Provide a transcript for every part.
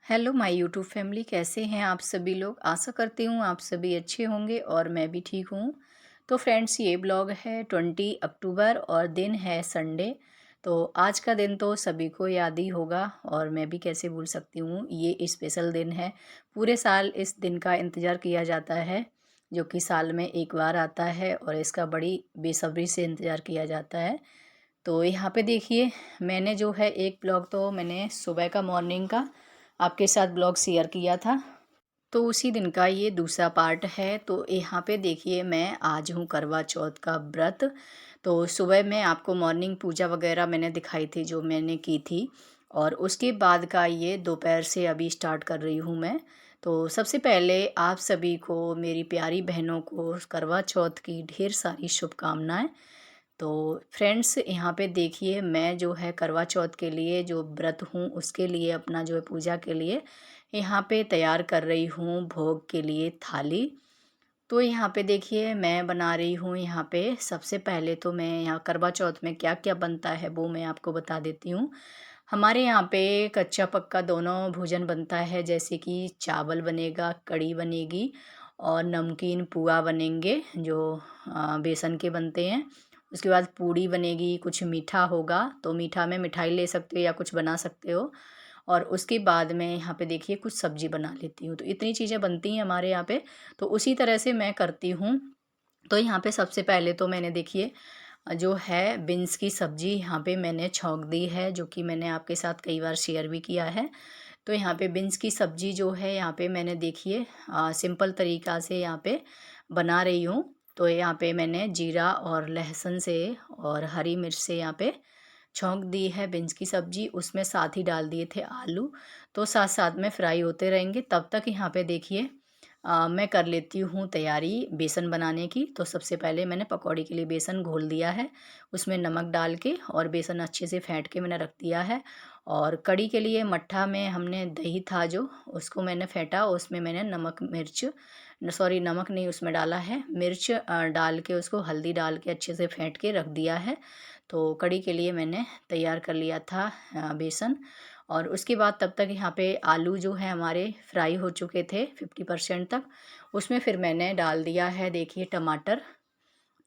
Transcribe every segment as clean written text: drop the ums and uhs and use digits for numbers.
Hello my YouTube family, कैसे हैं आप सभी लोग। आशा करती हूँ आप सभी अच्छे होंगे और मैं भी ठीक हूँ। तो फ्रेंड्स, ये ब्लॉग है 20 अक्टूबर और दिन है संडे। तो आज का दिन तो सभी को याद ही होगा और मैं भी कैसे भूल सकती हूँ। ये स्पेशल दिन है, पूरे साल इस दिन का इंतज़ार किया जाता है, जो कि साल में एक बार आता है और इसका बड़ी बेसब्री से इंतज़ार किया जाता है। तो यहाँ पे देखिए, मैंने जो है एक ब्लॉग तो मैंने सुबह का मॉर्निंग का आपके साथ ब्लॉग शेयर किया था। तो उसी दिन का ये दूसरा पार्ट है। तो यहाँ पे देखिए, मैं आज हूँ करवा चौथ का व्रत। तो सुबह में आपको मॉर्निंग पूजा वगैरह मैंने दिखाई थी, जो मैंने की थी। और उसके बाद का ये दोपहर से अभी स्टार्ट कर रही हूँ मैं। तो सबसे पहले आप सभी को, मेरी प्यारी बहनों को, करवा चौथ की ढेर सारी शुभकामनाएं। तो फ्रेंड्स, यहाँ पे देखिए, मैं जो है करवा चौथ के लिए जो व्रत हूँ उसके लिए, अपना जो है पूजा के लिए यहाँ पे तैयार कर रही हूँ भोग के लिए थाली। तो यहाँ पे देखिए, मैं बना रही हूँ यहाँ पे। सबसे पहले तो मैं यहाँ करवा चौथ में क्या क्या बनता है वो मैं आपको बता देती हूँ। हमारे यहाँ पे कच्चा पक्का दोनों भोजन बनता है, जैसे कि चावल बनेगा, कढ़ी बनेगी और नमकीन पुआ बनेंगे, जो बेसन के बनते हैं। उसके बाद पूड़ी बनेगी, कुछ मीठा होगा, तो मीठा में मिठाई ले सकते हो या कुछ बना सकते हो। और उसके बाद में यहाँ पे देखिए कुछ सब्जी बना लेती हूँ। तो इतनी चीज़ें बनती हैं हमारे यहाँ पे। तो उसी तरह से मैं करती हूँ। तो यहाँ पे सबसे पहले तो मैंने देखिए जो है बीन्स की सब्ज़ी यहाँ पे मैंने छौंक दी है, जो कि मैंने आपके साथ कई बार शेयर भी किया है। तो यहाँ पे बीन्स की सब्ज़ी जो है यहाँ पे मैंने देखिए सिंपल तरीक़ा से यहाँ पे बना रही हूँ। तो यहाँ पे मैंने जीरा और लहसुन से और हरी मिर्च से यहाँ पे छौंक दी है बीन्स की सब्ज़ी। उसमें साथ ही डाल दिए थे आलू। तो साथ साथ में फ्राई होते रहेंगे, तब तक यहाँ पे देखिए मैं कर लेती हूँ तैयारी बेसन बनाने की। तो सबसे पहले मैंने पकौड़ी के लिए बेसन घोल दिया है, उसमें नमक डाल के, और बेसन अच्छे से फेंट के मैंने रख दिया है। और कढ़ी के लिए मट्ठा में हमने दही था जो, उसको मैंने फेंटा, उसमें मैंने नमक मिर्च, सॉरी नमक नहीं उसमें डाला है, मिर्च डाल के उसको हल्दी डाल के अच्छे से फेंट के रख दिया है। तो कढ़ी के लिए मैंने तैयार कर लिया था बेसन। और उसके बाद तब तक यहाँ पे आलू जो है हमारे फ्राई हो चुके थे 50% तक। उसमें फिर मैंने डाल दिया है देखिए टमाटर।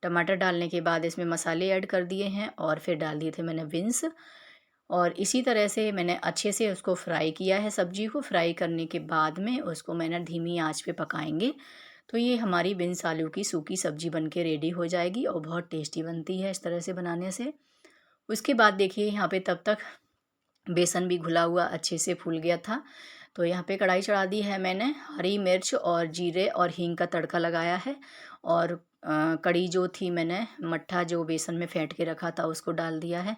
टमाटर डालने के बाद इसमें मसाले ऐड कर दिए हैं और फिर डाल दिए थे मैंने बीन्स। और इसी तरह से मैंने अच्छे से उसको फ्राई किया है। सब्जी को फ्राई करने के बाद में उसको मैंने धीमी आंच पे पकाएंगे। तो ये हमारी बीन्स आलू की सूखी सब्जी बन के रेडी हो जाएगी और बहुत टेस्टी बनती है इस तरह से बनाने से। उसके बाद देखिए यहाँ पे तब तक बेसन भी घुला हुआ अच्छे से फूल गया था। तो यहाँ पे कढ़ाई चढ़ा दी है मैंने, हरी मिर्च और जीरे और हींग का तड़का लगाया है। और कढ़ी जो थी मैंने मट्ठा जो बेसन में फेंट के रखा था उसको डाल दिया है।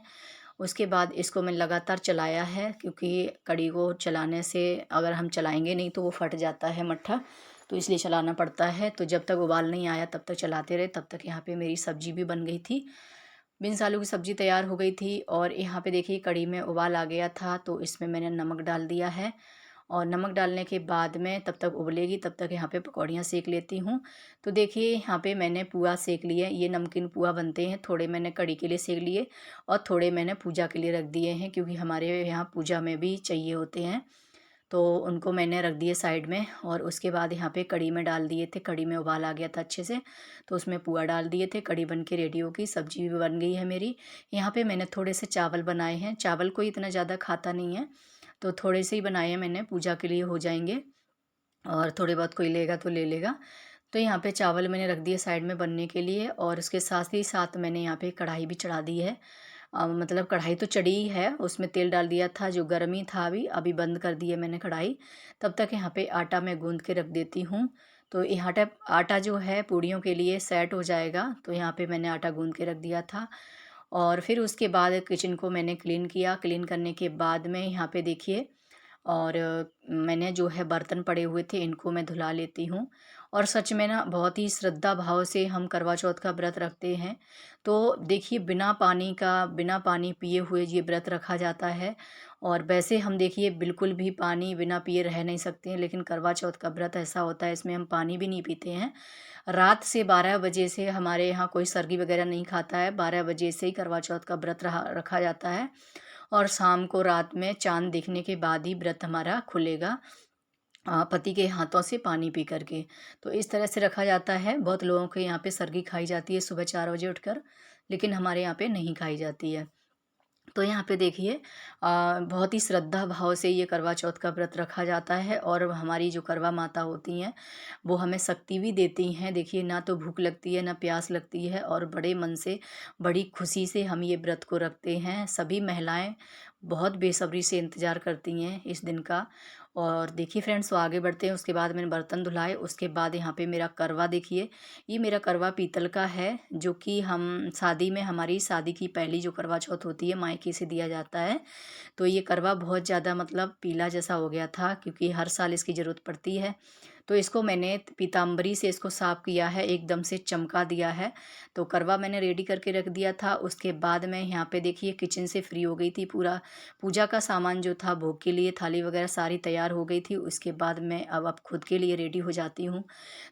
उसके बाद इसको मैं लगातार चलाया है, क्योंकि कढ़ी को चलाने से, अगर हम चलाएंगे नहीं तो वो फट जाता है मट्ठा, तो इसलिए चलाना पड़ता है। तो जब तक उबाल नहीं आया तब तक चलाते रहे। तब तक यहाँ पे मेरी सब्जी भी बन गई थी, बीन्स आलू की सब्ज़ी तैयार हो गई थी। और यहाँ पे देखिए कढ़ी में उबाल आ गया था, तो इसमें मैंने नमक डाल दिया है। और नमक डालने के बाद में तब तक उबलेगी, तब तक यहाँ पे पकौड़ियाँ सेक लेती हूँ। तो देखिए यहाँ पे मैंने पुआ सेक लिए, ये नमकीन पुआ बनते हैं। थोड़े मैंने कढ़ी के लिए सेक लिए और थोड़े मैंने पूजा के लिए रख दिए हैं, क्योंकि हमारे यहाँ पूजा में भी चाहिए होते हैं। तो उनको मैंने रख दिए साइड में। और उसके बाद यहाँ पे कढ़ी में डाल दिए थे, कढ़ी में उबाल आ गया था अच्छे से, तो उसमें पुआ डाल दिए थे। कढ़ी बन के रेडी हो गई, सब्जी भी बन गई है मेरी। यहाँ पे मैंने थोड़े से चावल बनाए हैं, चावल कोई इतना ज़्यादा खाता नहीं है, तो थोड़े से ही बनाए हैं मैंने, पूजा के लिए हो जाएंगे। और थोड़े बहुत कोई लेगा तो ले लेगा। तो यहाँ पे चावल मैंने रख दिए साइड में बनने के लिए। और उसके साथ ही साथ मैंने यहाँ पे कढ़ाई भी चढ़ा दी है। मतलब कढ़ाई तो चढ़ी ही है, उसमें तेल डाल दिया था, जो गर्म ही था, अभी अभी बंद कर दी है मैंने कढ़ाई। तब तक यहाँ पे आटा मैं गूंद के रख देती हूँ। तो ये आटा आटा जो है पूड़ियों के लिए सेट हो जाएगा, तो यहाँ पे मैंने आटा गूंद के रख दिया था। और फिर उसके बाद किचन को मैंने क्लीन किया। क्लीन करने के बाद में यहाँ पे देखिए, और मैंने जो है बर्तन पड़े हुए थे, इनको मैं धुला लेती हूँ। और सच में ना, बहुत ही श्रद्धा भाव से हम करवा चौथ का व्रत रखते हैं। तो देखिए, बिना पानी पिए हुए ये व्रत रखा जाता है। और वैसे हम देखिए बिल्कुल भी पानी बिना पिए रह नहीं सकते हैं, लेकिन करवा चौथ का व्रत ऐसा होता है, इसमें हम पानी भी नहीं पीते हैं। रात से 12 बजे से हमारे यहाँ कोई सरगी वगैरह नहीं खाता है, 12 बजे से ही करवा चौथ का व्रत रखा जाता है। और शाम को रात में चाँद दिखने के बाद ही व्रत हमारा खुलेगा, पति के हाथों से पानी पी कर के। तो इस तरह से रखा जाता है। बहुत लोगों के यहाँ पे सरगी खाई जाती है सुबह 4 बजे उठकर, लेकिन हमारे यहाँ पे नहीं खाई जाती है। तो यहाँ पे देखिए बहुत ही श्रद्धा भाव से ये करवा चौथ का व्रत रखा जाता है, और हमारी जो करवा माता होती हैं वो हमें शक्ति भी देती हैं। देखिए, ना तो भूख लगती है ना प्यास लगती है, और बड़े मन से बड़ी खुशी से हम ये व्रत को रखते हैं। सभी महिलाएं बहुत बेसब्री से इंतज़ार करती हैं इस दिन का। और देखिए फ्रेंड्स, तो आगे बढ़ते हैं। उसके बाद मैंने बर्तन धुलाए, उसके बाद यहाँ पे मेरा करवा देखिए, ये मेरा करवा पीतल का है, जो कि हम शादी में, हमारी शादी की पहली जो करवा चौथ होती है मायके से दिया जाता है। तो ये करवा बहुत ज़्यादा मतलब पीला जैसा हो गया था, क्योंकि हर साल इसकी ज़रूरत पड़ती है। तो इसको मैंने पीताम्बरी से इसको साफ़ किया है, एकदम से चमका दिया है। तो करवा मैंने रेडी करके रख दिया था। उसके बाद मैं यहाँ पे देखिए किचन से फ्री हो गई थी। पूरा पूजा का सामान जो था भोग के लिए, थाली वगैरह सारी तैयार हो गई थी। उसके बाद मैं अब खुद के लिए रेडी हो जाती हूँ।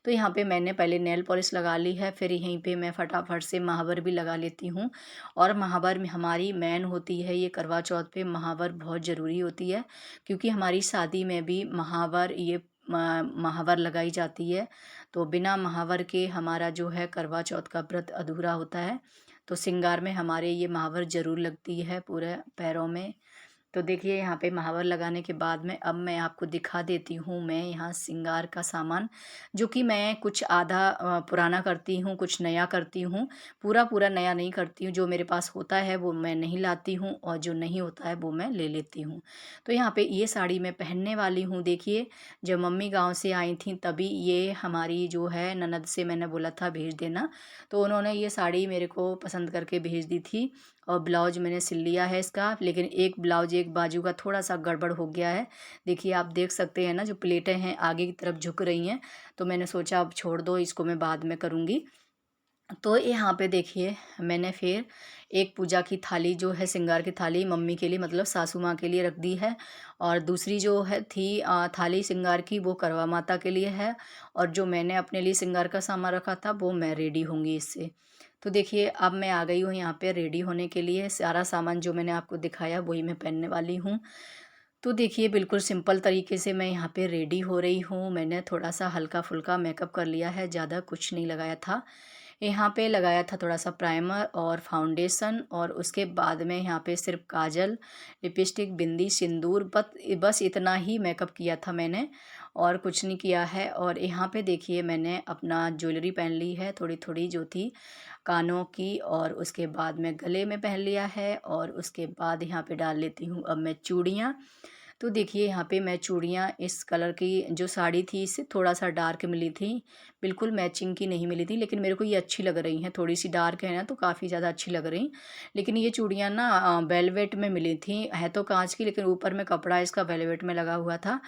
तो यहाँ पे मैंने पहले नेल पॉलिश लगा ली है, फिर यहीं पे मैं फटाफट से महावर भी लगा लेती हूँ। और महावर में हमारी मेन होती है, ये करवा चौथ पे महावर बहुत ज़रूरी होती है, क्योंकि हमारी शादी में भी महावर, ये महावर लगाई जाती है। तो बिना महावर के हमारा जो है करवा चौथ का व्रत अधूरा होता है। तो श्रृंगार में हमारे ये महावर ज़रूर लगती है पूरे पैरों में। तो देखिए, यहाँ पे महावर लगाने के बाद में अब मैं आपको दिखा देती हूँ मैं यहाँ श्रृंगार का सामान, जो कि मैं कुछ आधा पुराना करती हूँ, कुछ नया करती हूँ। पूरा पूरा नया नहीं करती हूँ। जो मेरे पास होता है वो मैं नहीं लाती हूँ, और जो नहीं होता है वो मैं ले लेती हूँ। तो यहाँ पे ये साड़ी मैं पहनने वाली हूँ। देखिए, जब मम्मी गाँव से आई थी तभी ये हमारी जो है ननद से मैंने बोला था भेज देना, तो उन्होंने ये साड़ी मेरे को पसंद करके भेज दी थी। और ब्लाउज मैंने सिल लिया है इसका, लेकिन एक ब्लाउज एक बाजू का थोड़ा सा गड़बड़ हो गया है। देखिए, आप देख सकते हैं ना, जो प्लेटें हैं आगे की तरफ झुक रही हैं। तो मैंने सोचा अब छोड़ दो इसको, मैं बाद में करूँगी। तो यहाँ पे देखिए, मैंने फिर एक पूजा की थाली जो है, श्रृंगार की थाली मम्मी के लिए, मतलब सासू माँ के लिए रख दी है। और दूसरी जो है थी थाली श्रृंगार की, वो करवा माता के लिए है। और जो मैंने अपने लिए श्रृंगार का सामान रखा था वो मैं रेडी होंगी इससे। तो देखिए, अब मैं आ गई हूँ यहाँ पे रेडी होने के लिए। सारा सामान जो मैंने आपको दिखाया वही मैं पहनने वाली हूँ। तो देखिए, बिल्कुल सिंपल तरीके से मैं यहाँ पे रेडी हो रही हूँ। मैंने थोड़ा सा हल्का फुल्का मेकअप कर लिया है, ज़्यादा कुछ नहीं लगाया था। यहाँ पे लगाया था थोड़ा सा प्राइमर और फाउंडेशन, और उसके बाद में यहाँ पे सिर्फ काजल, लिपस्टिक, बिंदी, सिंदूर, बस इतना ही मेकअप किया था मैंने, और कुछ नहीं किया है। और यहाँ पे देखिए, मैंने अपना ज्वेलरी पहन ली है थोड़ी थोड़ी, जो थी कानों की, और उसके बाद में गले में पहन लिया है। और उसके बाद यहाँ पे डाल लेती हूँ अब मैं चूड़ियाँ। तो देखिए, यहाँ पे मैं चूड़ियाँ इस कलर की, जो साड़ी थी इससे थोड़ा सा डार्क मिली थी, बिल्कुल मैचिंग की नहीं मिली थी, लेकिन मेरे को ये अच्छी लग रही हैं। थोड़ी सी डार्क है ना, तो काफ़ी ज़्यादा अच्छी लग रही। लेकिन ये चूड़ियाँ ना वेलवेट में मिली थी, है तो कांच की, लेकिन ऊपर में कपड़ा इसका वेलवेट में लगा हुआ था।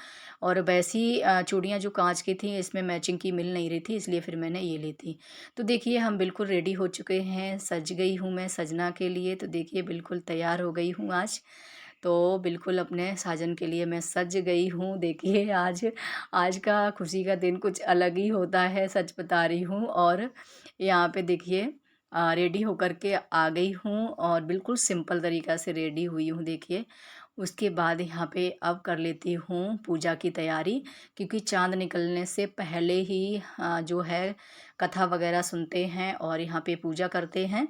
और वैसी चूड़ियाँ जो कांच की थी, इसमें मैचिंग की मिल नहीं रही थी, इसलिए फिर मैंने ये ली थी। तो देखिए, हम बिल्कुल रेडी हो चुके हैं, सज गई हूँ मैं सजना के लिए। तो देखिए, बिल्कुल तैयार हो गई हूँ आज। तो बिल्कुल अपने साजन के लिए मैं सज गई हूँ। देखिए, आज आज का खुशी का दिन कुछ अलग ही होता है, सच बता रही हूँ। और यहाँ पे देखिए, रेडी होकर के आ गई हूँ, और बिल्कुल सिंपल तरीक़ा से रेडी हुई हूँ देखिए। उसके बाद यहाँ पे अब कर लेती हूँ पूजा की तैयारी, क्योंकि चाँद निकलने से पहले ही जो है कथा वगैरह सुनते हैं और यहाँ पे पूजा करते हैं।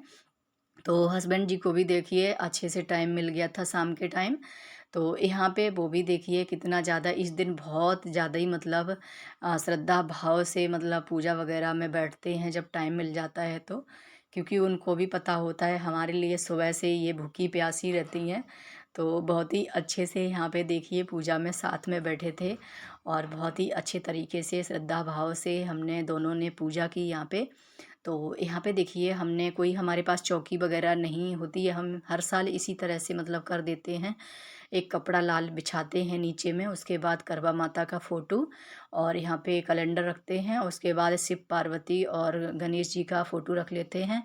तो हस्बैंड जी को भी देखिए अच्छे से टाइम मिल गया था शाम के टाइम। तो यहाँ पे वो भी देखिए कितना ज़्यादा इस दिन बहुत ज़्यादा ही मतलब श्रद्धा भाव से मतलब पूजा वगैरह में बैठते हैं जब टाइम मिल जाता है तो। क्योंकि उनको भी पता होता है हमारे लिए सुबह से ये भूखी प्यासी रहती हैं। तो बहुत ही अच्छे से यहाँ पे देखिए पूजा में साथ में बैठे थे, और बहुत ही अच्छे तरीके से श्रद्धा भाव से हमने दोनों ने पूजा की यहाँ पे। तो यहाँ पे देखिए, हमने कोई, हमारे पास चौकी वगैरह नहीं होती है, हम हर साल इसी तरह से मतलब कर देते हैं। एक कपड़ा लाल बिछाते हैं नीचे में, उसके बाद करवा माता का फ़ोटो, और यहाँ पे कैलेंडर रखते हैं, उसके बाद शिव पार्वती और गणेश जी का फ़ोटो रख लेते हैं।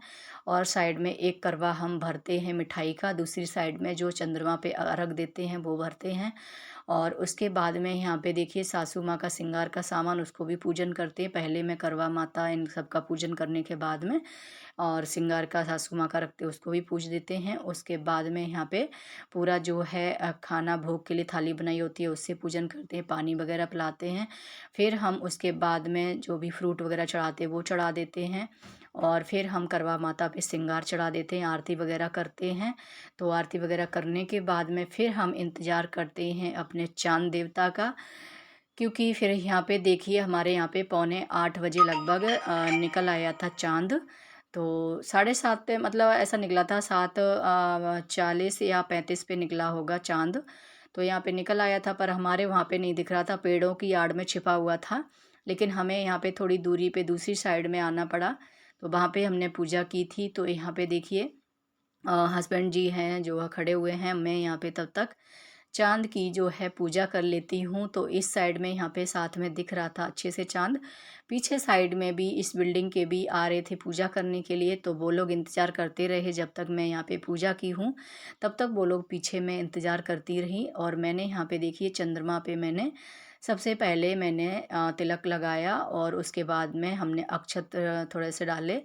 और साइड में एक करवा हम भरते हैं मिठाई का, दूसरी साइड में जो चंद्रमा पे अर्घ देते हैं वो भरते हैं। और उसके बाद में यहाँ पे देखिए सासू माँ का श्रृंगार का सामान उसको भी पूजन करते हैं। पहले मैं करवा माता इन सब का पूजन करने के बाद में और श्रृंगार का सासू माँ का रखते हैं उसको भी पूज देते हैं। उसके बाद में यहाँ पे पूरा जो है खाना भोग के लिए थाली बनाई होती है उससे पूजन करते हैं, पानी वगैरह पिलाते हैं। फिर हम उसके बाद में जो भी फ्रूट वगैरह चढ़ाते हैं वो चढ़ा देते हैं और फिर हम करवा माता पे श्रृंगार चढ़ा देते हैं, आरती वगैरह करते हैं। तो आरती वगैरह करने के बाद में फिर हम इंतज़ार करते हैं अपने चाँद देवता का, क्योंकि फिर यहाँ पे देखिए हमारे यहाँ पे पौने 8 बजे लगभग निकल आया था चाँद। तो 7:30 पे मतलब ऐसा निकला था, 7:40 या 35 पे निकला होगा चाँद। तो यहाँ पे निकल आया था पर हमारे वहाँ पे नहीं दिख रहा था, पेड़ों की आड़ में छिपा हुआ था। लेकिन हमें यहाँ पे थोड़ी दूरी पे दूसरी साइड में आना पड़ा, तो वहाँ पे हमने पूजा की थी। तो यहाँ पे देखिए हस्बैंड जी हैं जो खड़े हुए हैं, मैं यहाँ पे तब तक चाँद की जो है पूजा कर लेती हूँ। तो इस साइड में यहाँ पे साथ में दिख रहा था अच्छे से चाँद। पीछे साइड में भी इस बिल्डिंग के भी आ रहे थे पूजा करने के लिए, तो वो लोग इंतज़ार करते रहे जब तक मैं यहाँ पे पूजा की हूँ, तब तक वो लोग पीछे में इंतज़ार करती रहीं। और मैंने यहाँ पे देखिए चंद्रमा पे मैंने सबसे पहले मैंने तिलक लगाया और उसके बाद में हमने अक्षत थोड़े से डाले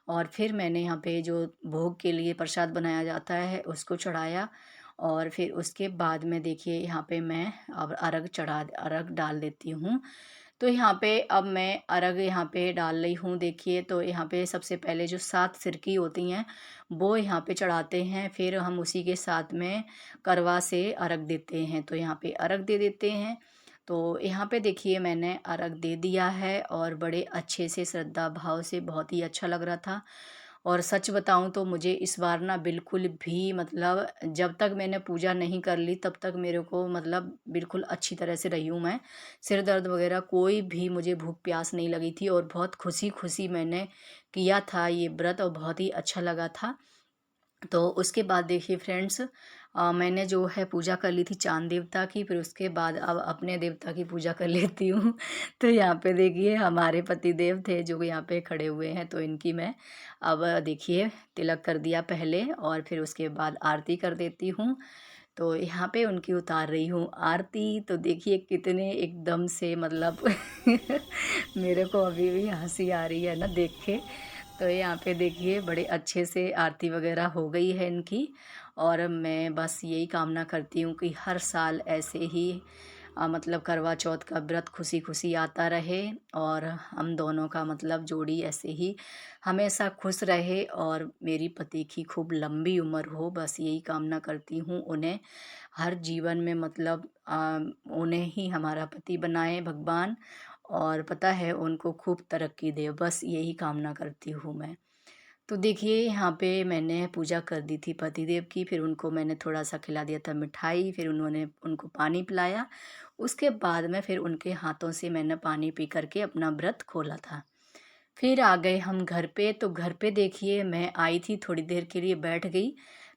और फिर मैंने यहाँ पे जो भोग के लिए प्रसाद बनाया जाता है उसको चढ़ाया। और फिर उसके बाद में देखिए यहाँ पे मैं अब अर्घ डाल देती हूँ। तो यहाँ पे अब मैं अर्घ यहाँ पे डाल रही हूँ। देखिए तो यहाँ पे सबसे पहले जो 7 सिरकी होती हैं वो यहाँ पे चढ़ाते हैं, फिर हम उसी के साथ में करवा से अर्घ देते हैं। तो यहाँ पे अर्घ दे देते हैं। तो यहाँ पे देखिए मैंने अर्घ दे दिया है और बड़े अच्छे से श्रद्धा भाव से, बहुत ही अच्छा लग रहा था। और सच बताऊँ तो मुझे इस बार ना बिल्कुल भी मतलब जब तक मैंने पूजा नहीं कर ली तब तक मेरे को मतलब बिल्कुल अच्छी तरह से रही हूँ मैं। सिर दर्द वगैरह कोई भी मुझे भूख प्यास नहीं लगी थी और बहुत खुशी-खुशी मैंने किया था ये व्रत और बहुत ही अच्छा लगा था। तो उसके बाद देखिए फ्रेंड्स मैंने जो है पूजा कर ली थी चाँद देवता की, फिर उसके बाद अब अपने देवता की पूजा कर लेती हूँ। तो यहाँ पे देखिए हमारे पति देव थे जो यहाँ पे खड़े हुए हैं, तो इनकी मैं अब देखिए तिलक कर दिया पहले और फिर उसके बाद आरती कर देती हूँ। तो यहाँ पे उनकी उतार रही हूँ आरती। तो देखिए कितने एकदम से मतलब मेरे को अभी भी हँसी आ रही है ना देख के। तो यहाँ पे देखिए बड़े अच्छे से आरती वगैरह हो गई है इनकी और मैं बस यही कामना करती हूँ कि हर साल ऐसे ही मतलब करवा चौथ का व्रत खुशी खुशी आता रहे और हम दोनों का मतलब जोड़ी ऐसे ही हमेशा खुश रहे और मेरी पति की खूब लंबी उम्र हो, बस यही कामना करती हूँ। उन्हें हर जीवन में मतलब उन्हें ही हमारा पति बनाए भगवान और पता है उनको खूब तरक्की दे, बस यही कामना करती हूँ मैं। तो देखिए यहाँ पे मैंने पूजा कर दी थी पतिदेव की, फिर उनको मैंने थोड़ा-सा खिला दिया था मिठाई, फिर उन्होंने उनको पानी पिलाया। उसके बाद में फिर उनके हाथों से मैंने पानी पी कर के अपना व्रत खोला था। फिर आ गए हम घर पे, तो घर पे देखिए मैं आई थी थोड़ी देर के लिए बैठ गई,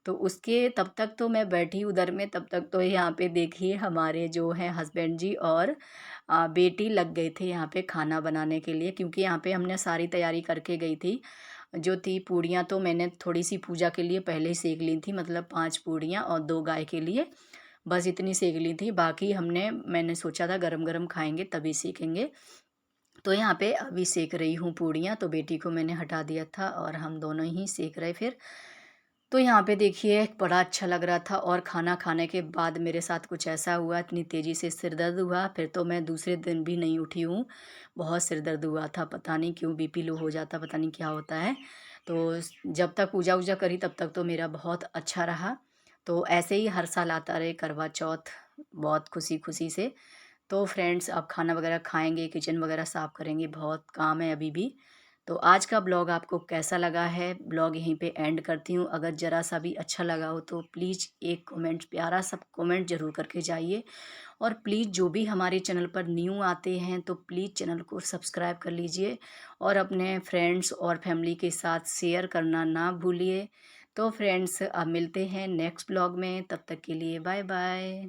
तो उसके तब तक तो मैं बैठी उधर में, तब तक तो यहाँ पे देखिए हमारे जो हैं हस्बैंड जी और बेटी लग गए थे यहाँ पे खाना बनाने के लिए, क्योंकि यहाँ पे हमने सारी तैयारी करके गई थी। जो थी पूड़ियाँ तो मैंने थोड़ी-सी पूजा के लिए पहले ही सेंक ली थी, मतलब 5 पूड़ियाँ और 2 गाय के लिए, बस इतनी सेंक ली थी। बाकी मैंने सोचा था गरम-गरम खाएँगे तभी सेंकेंगे। तो यहाँ पे अभी सेंक रही हूँ पूड़ियाँ, तो बेटी को मैंने हटा दिया था और हम दोनों ही सेंक रहे फिर। तो यहाँ पे देखिए बड़ा अच्छा लग रहा था और खाना खाने के बाद मेरे साथ कुछ ऐसा हुआ, इतनी तेज़ी से सिर दर्द हुआ, फिर तो मैं दूसरे दिन भी नहीं उठी हूँ। बहुत सिर दर्द हुआ था, पता नहीं क्यों बीपी लो हो जाता, पता नहीं क्या होता है। तो जब तक पूजा-वूजा करी तब तक तो मेरा बहुत अच्छा रहा। तो ऐसे ही हर साल आता रहे करवा चौथ बहुत खुशी-खुशी से। तो फ्रेंड्स अब खाना वगैरह खाएँगे, किचन वगैरह साफ़ करेंगे, बहुत काम है अभी भी। तो आज का ब्लॉग आपको कैसा लगा है? ब्लॉग यहीं पे एंड करती हूँ। अगर ज़रा-सा भी अच्छा लगा हो तो प्लीज़ एक कमेंट, प्यारा-सा कमेंट ज़रूर करके जाइए। और प्लीज़ जो भी हमारे चैनल पर न्यू आते हैं तो प्लीज़ चैनल को सब्सक्राइब कर लीजिए और अपने फ्रेंड्स और फैमिली के साथ शेयर करना ना भूलिए। तो फ्रेंड्स अब मिलते हैं नेक्स्ट ब्लॉग में, तब तक के लिए बाय बाय।